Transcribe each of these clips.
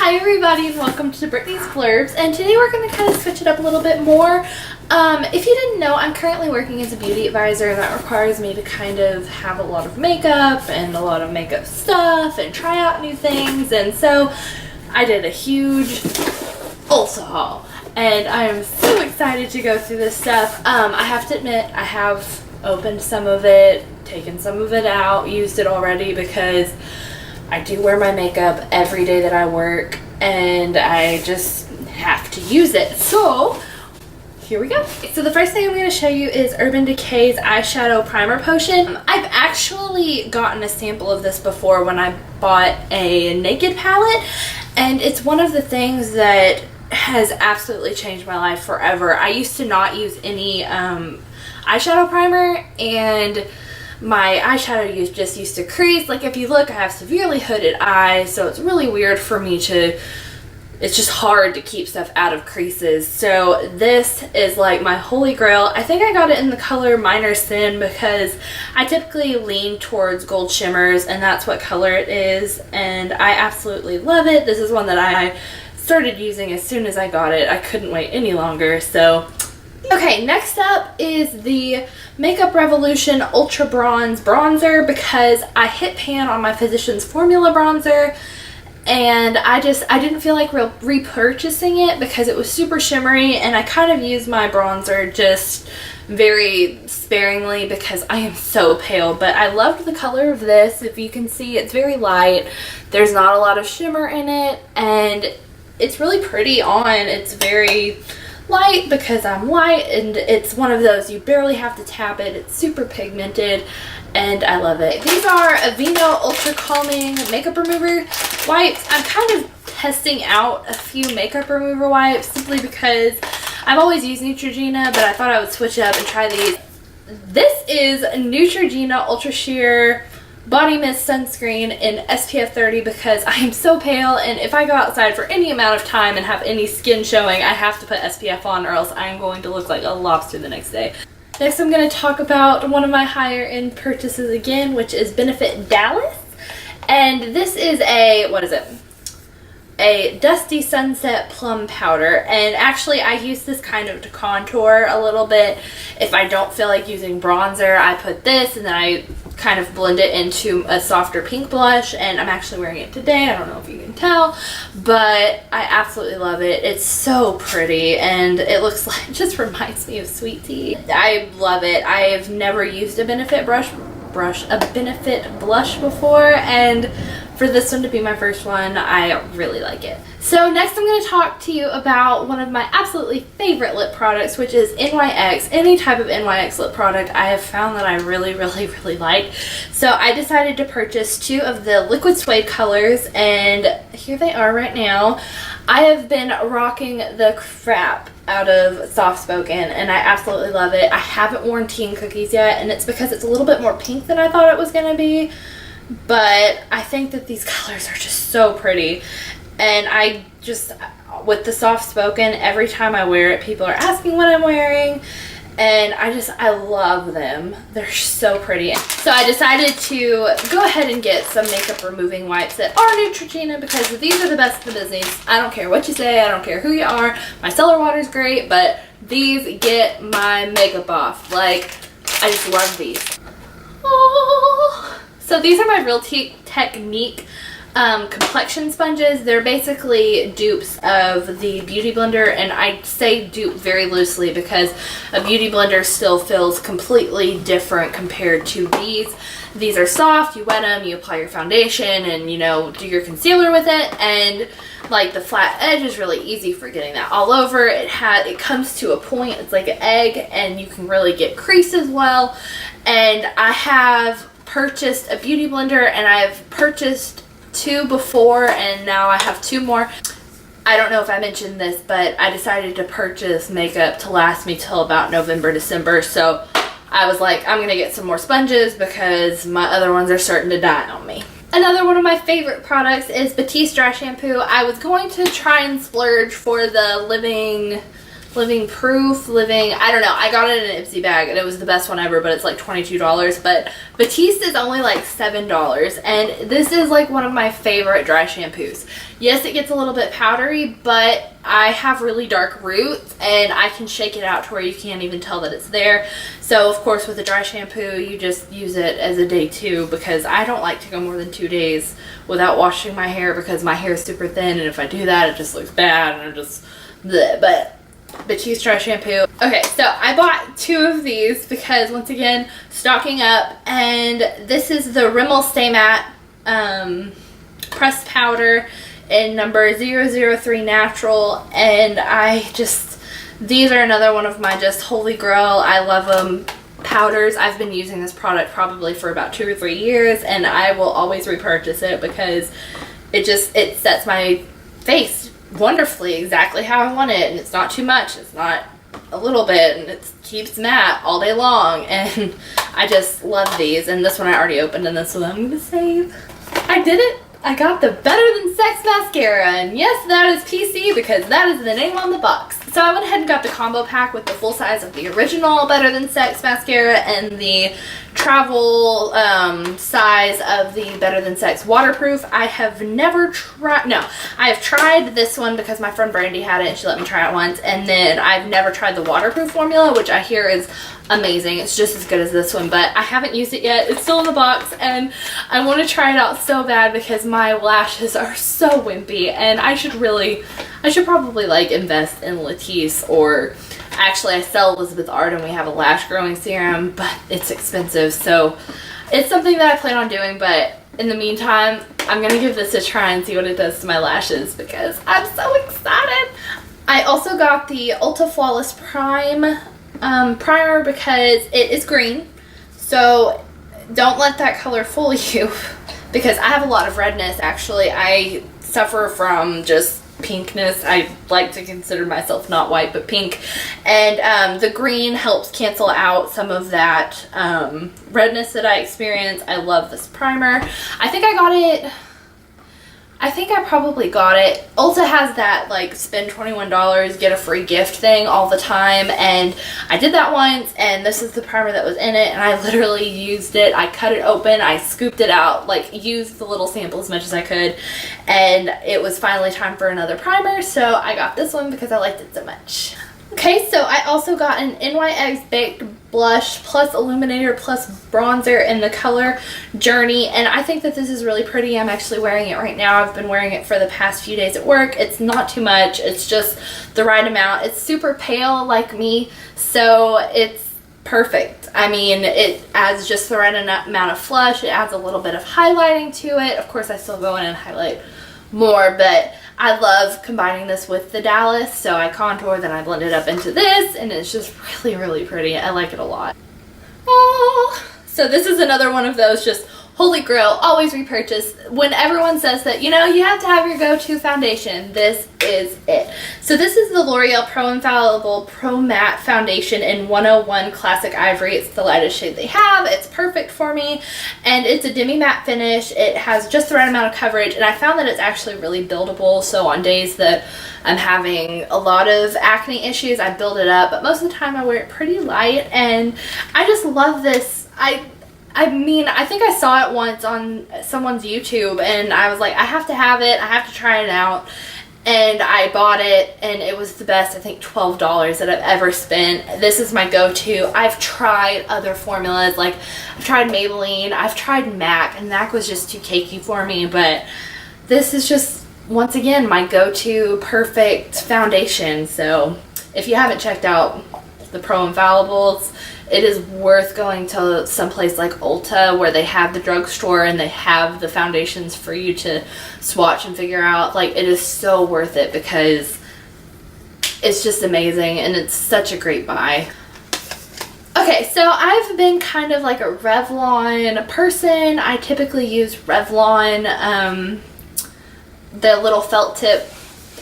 Hi everybody and welcome to Brittany's Blurbs, and today we're going to kind of switch it up a little bit more. If you didn't know, I'm currently working as a beauty advisor, and that requires me to kind of have a lot of makeup and a lot of makeup stuff and try out new things, and so I did a huge Ulta haul and I am so excited to go through this stuff. I have to admit I have opened some of it, taken some of it out, used it already because I do wear my makeup every day that I work and I just have to use it. So here we go. So the first thing I'm going to show you is Urban Decay's eyeshadow primer potion. I've actually gotten a sample of this before when I bought a Naked palette, and it's one of the things that has absolutely changed my life forever. I used to not use any eyeshadow primer, and my eyeshadow just used to crease. Like if you look, I have severely hooded eyes, so it's really weird for me to, it's just hard to keep stuff out of creases. So this is like my holy grail. I think I got it in the color Minor Sin because I typically lean towards gold shimmers and that's what color it is, and I absolutely love it. This is one that I started using as soon as I got it. I couldn't wait any longer. So okay, next up is the Makeup Revolution Ultra Bronze Bronzer because I hit pan on my Physicians Formula bronzer and I didn't feel like repurchasing it because it was super shimmery, and I kind of used my bronzer just very sparingly because I am so pale. But I loved the color of this. If you can see, it's very light. There's not a lot of shimmer in it and it's really pretty on. It's very light because I'm light, and it's one of those you barely have to tap it. It's super pigmented and I love it. These are Aveeno Ultra Calming Makeup Remover wipes. I'm kind of testing out a few makeup remover wipes simply because I've always used Neutrogena, but I thought I would switch up and try these. This is Neutrogena Ultra Sheer Body Mist Sunscreen in SPF 30 because I am so pale, and if I go outside for any amount of time and have any skin showing, I have to put SPF on or else I am going to look like a lobster the next day. Next I'm going to talk about one of my higher end purchases again, which is Benefit Dallas, and this is a, what is it? A Dusty Sunset Plum Powder, and actually I use this kind of to contour a little bit. If I don't feel like using bronzer, I put this and then I kind of blend it into a softer pink blush, and I'm actually wearing it today. I don't know if you can tell, but I absolutely love it. It's so pretty and it looks like, it just reminds me of sweet tea. I love it. I have never used a Benefit blush before, and for this one to be my first one, I really like it. So next I'm going to talk to you about one of my absolutely favorite lip products, which is NYX. Any type of NYX lip product I have found that I really like. So I decided to purchase two of the liquid suede colors, and here they are right now. I have been rocking the crap out of Soft Spoken and I absolutely love it. I haven't worn Tea and Cookies yet, and it's because it's a little bit more pink than I thought it was going to be. But I think that these colors are just so pretty, and I just, with the Soft Spoken, every time I wear it, people are asking what I'm wearing, and I love them. They're so pretty. So I decided to go ahead and get some makeup removing wipes that are Neutrogena because these are the best in the business. I don't care what you say, I don't care who you are. My Cellar Water's great, but these get my makeup off. Like, I just love these. Oh. So these are my Real Technique complexion sponges. They're basically dupes of the Beauty Blender, and I say dupe very loosely because a Beauty Blender still feels completely different compared to these. These are soft, you wet them, you apply your foundation, and you know, do your concealer with it, and like the flat edge is really easy for getting that all over. It comes to a point, it's like an egg, and you can really get creases well. And I have purchased a Beauty Blender, and I've purchased two before, and now I have two more. I don't know if I mentioned this, but I decided to purchase makeup to last me till about November, December, so I was like, I'm gonna get some more sponges because my other ones are starting to die on me. Another one of my favorite products is Batiste Dry Shampoo. I was going to try and splurge for the Living Living Proof, I don't know. I got it in an Ipsy bag and it was the best one ever, but it's like $22. But Batiste is only like $7. And this is like one of my favorite dry shampoos. Yes, it gets a little bit powdery, but I have really dark roots and I can shake it out to where you can't even tell that it's there. So of course with a dry shampoo, you just use it as a day 2 because I don't like to go more than 2 days without washing my hair because my hair is super thin, and if I do that, it just looks bad and I'm just bleh. But Batiste dry shampoo. Okay, so I bought 2 of these because once again, stocking up, and this is the Rimmel Stay Matte pressed powder in number 003 Natural, and these are another one of my just holy grail. I love them. Powders. I've been using this product probably for about 2 or 3 years, and I will always repurchase it because it sets my face wonderfully exactly how I want it, and it's not too much, it's not a little bit, and it keeps matte all day long, and I just love these. And this one I already opened, and this one I'm gonna save. I did it! I got the Better Than Sex mascara, and yes, that is PC because that is the name on the box. So I went ahead and got the combo pack with the full size of the original Better Than Sex mascara and the travel size of the Better Than Sex waterproof. I have never tried, no, I have tried this one because my friend Brandy had it and she let me try it once, and then I've never tried the waterproof formula, which I hear is amazing. It's just as good as this one, but I haven't used it yet. It's still in the box and I want to try it out so bad because my lashes are so wimpy, and I should probably like invest in Latisse, or actually I sell Elizabeth Arden. We have a lash growing serum, but it's expensive, so it's something that I plan on doing. But in the meantime, I'm gonna give this a try and see what it does to my lashes because I'm so excited. I also got the Ulta Flawless Prime primer because it is green, so don't let that color fool you because I have a lot of redness. Actually, I suffer from just pinkness. I like to consider myself not white but pink, and the green helps cancel out some of that redness that I experience. I love this primer. I think I probably got it. Ulta has that like spend $21 get a free gift thing all the time, and I did that once, and this is the primer that was in it, and I literally used it. I cut it open, I scooped it out, like used the little sample as much as I could, and it was finally time for another primer, so I got this one because I liked it so much. Okay, so I also got an NYX Baked Blush plus Illuminator plus Bronzer in the color Journey, and I think that this is really pretty. I'm actually wearing it right now. I've been wearing it for the past few days at work. It's not too much. It's just the right amount. It's super pale like me, so it's perfect. I mean, it adds just the right amount of flush. It adds a little bit of highlighting to it. Of course, I still go in and highlight more, but I love combining this with the Dallas, so I contour, then I blend it up into this, and it's just really, really pretty. I like it a lot. Oh, so this is another one of those just holy grail, always repurchase. When everyone says that, you know, you have to have your go-to foundation, this is it. So this is the L'Oreal Pro Infallible Pro Matte Foundation in 101 Classic Ivory. It's the lightest shade they have. It's perfect for me, and it's a demi-matte finish. It has just the right amount of coverage, and I found that it's actually really buildable, so on days that I'm having a lot of acne issues, I build it up, but most of the time I wear it pretty light, and I just love this. I mean, I think I saw it once on someone's YouTube, and I was like, I have to have it. I have to try it out. And I bought it, and it was the best, I think, $12 that I've ever spent. This is my go-to. I've tried other formulas, like I've tried Maybelline, I've tried MAC, and MAC was just too cakey for me, but this is just, once again, my go-to perfect foundation. So if you haven't checked out the Pro Infallibles, it is worth going to someplace like Ulta where they have the drugstore and they have the foundations for you to swatch and figure out. Like, it is so worth it because it's just amazing and it's such a great buy. Okay, so I've been kind of like a Revlon person. I typically use Revlon, the little felt tip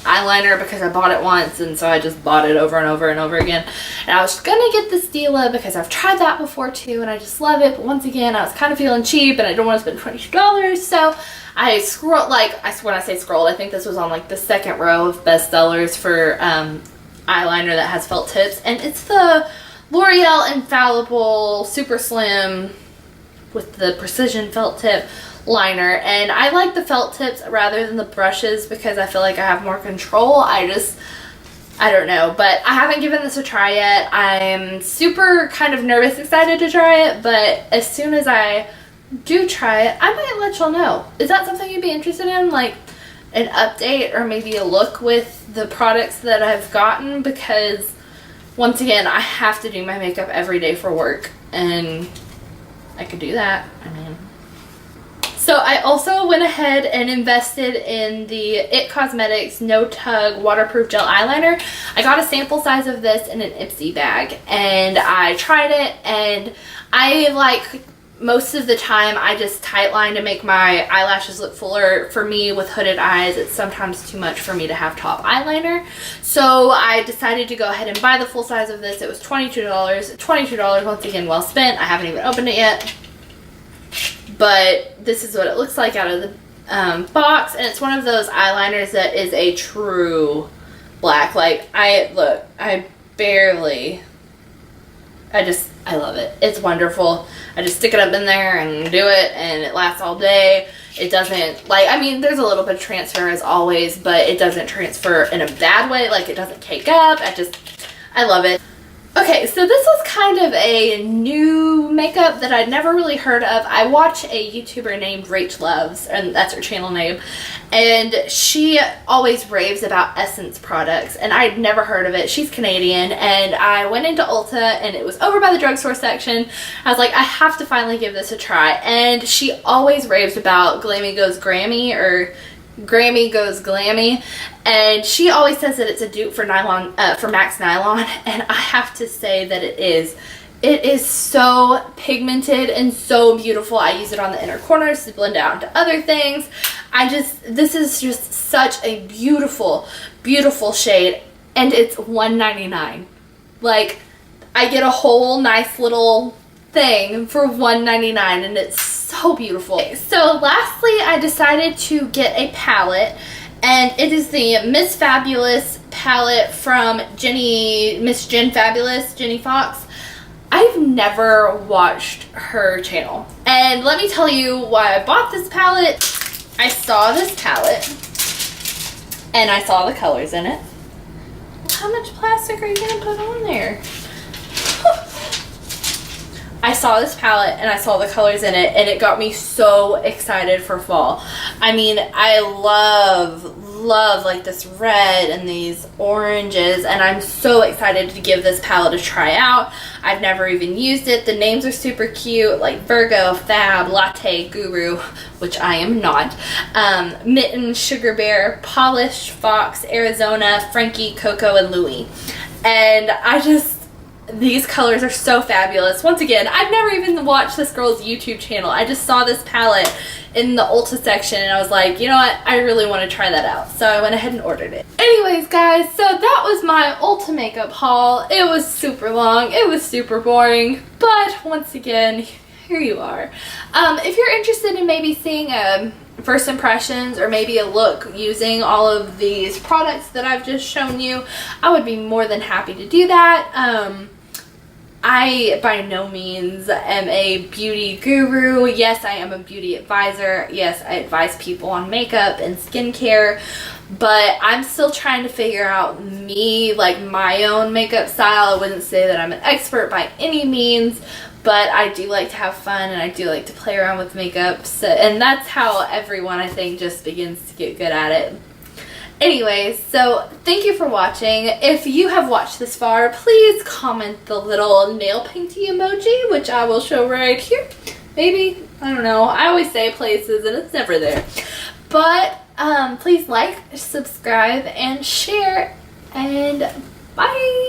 eyeliner because I bought it once, and so I just bought it over and over and over again. And I was gonna get the Stila because I've tried that before too and I just love it, but once again I was kind of feeling cheap and I don't want to spend $22, so I scrolled, like, when I say scrolled, I think this was on like the second row of bestsellers for eyeliner that has felt tips, and it's the L'Oreal Infallible Super Slim with the precision felt tip liner. And I like the felt tips rather than the brushes because I feel like I have more control. I don't know, but I haven't given this a try yet. I'm super kind of nervous excited to try it, but as soon as I do try it, I might let y'all know. Is that something you'd be interested in? Like an update or maybe a look with the products that I've gotten? Because once again, I have to do my makeup every day for work, and I could do that. I mean, so I also went ahead and invested in the IT Cosmetics No Tug Waterproof Gel Eyeliner. I got a sample size of this in an Ipsy bag, and I tried it, and I like, most of the time I just tightline to make my eyelashes look fuller. For me, with hooded eyes, it's sometimes too much for me to have top eyeliner. So I decided to go ahead and buy the full size of this. It was $22. $22, once again, well spent. I haven't even opened it yet. But this is what it looks like out of the box. And it's one of those eyeliners that is a true black. Like, I love it. It's wonderful. I just stick it up in there and do it, and it lasts all day. It doesn't, like, I mean, there's a little bit of transfer as always, but it doesn't transfer in a bad way. Like, it doesn't cake up. I love it. Okay, so this was kind of a new makeup that I'd never really heard of. I watch a YouTuber named Rach Loves, and that's her channel name, and she always raves about Essence products, and I'd never heard of it. She's Canadian, and I went into Ulta, and it was over by the drugstore section. I was like, I have to finally give this a try, and she always raves about Glammy Goes Grammy, or Grammy Goes Glammy, and she always says that it's a dupe for nylon, for Max Nylon, and I have to say that it is. It is so pigmented and so beautiful. I use it on the inner corners to blend out into other things. This is just such a beautiful, beautiful shade, and it's $1.99. Like, I get a whole nice little thing for $1.99, and it's so beautiful. Okay, so lastly, I decided to get a palette, and it is the Miss Fabulous palette from Miss Jen Fabulous, Jenny Fox. I've never watched her channel, and let me tell you why I bought this palette. I saw this palette, and I saw the colors in it. How much plastic are you gonna put on there? I saw this palette and I saw the colors in it, and it got me so excited for fall. I mean, I love like this red and these oranges, and I'm so excited to give this palette a try out. I've never even used it. The names are super cute, like Virgo, Fab, Latte, Guru, which I am not, Mitten, Sugar Bear, Polish, Fox, Arizona, Frankie, Coco, and Louie. And these colors are so fabulous. Once again, I've never even watched this girl's YouTube channel. I just saw this palette in the Ulta section, and I was like, you know what, I really want to try that out. So I went ahead and ordered it. Anyways, guys, so that was my Ulta makeup haul. It was super long. It was super boring. But once again, here you are. If you're interested in maybe seeing first impressions or maybe a look using all of these products that I've just shown you, I would be more than happy to do that. I by no means am a beauty guru. Yes, I am a beauty advisor. Yes, I advise people on makeup and skincare, but I'm still trying to figure out me, like my own makeup style. I wouldn't say that I'm an expert by any means, but I do like to have fun, and I do like to play around with makeup, so, and that's how everyone, I think, just begins to get good at it. Anyways, so thank you for watching. If you have watched this far, please comment the little nail painty emoji, which I will show right here. Maybe, I don't know. I always say places and it's never there. But please like, subscribe, and share, and bye!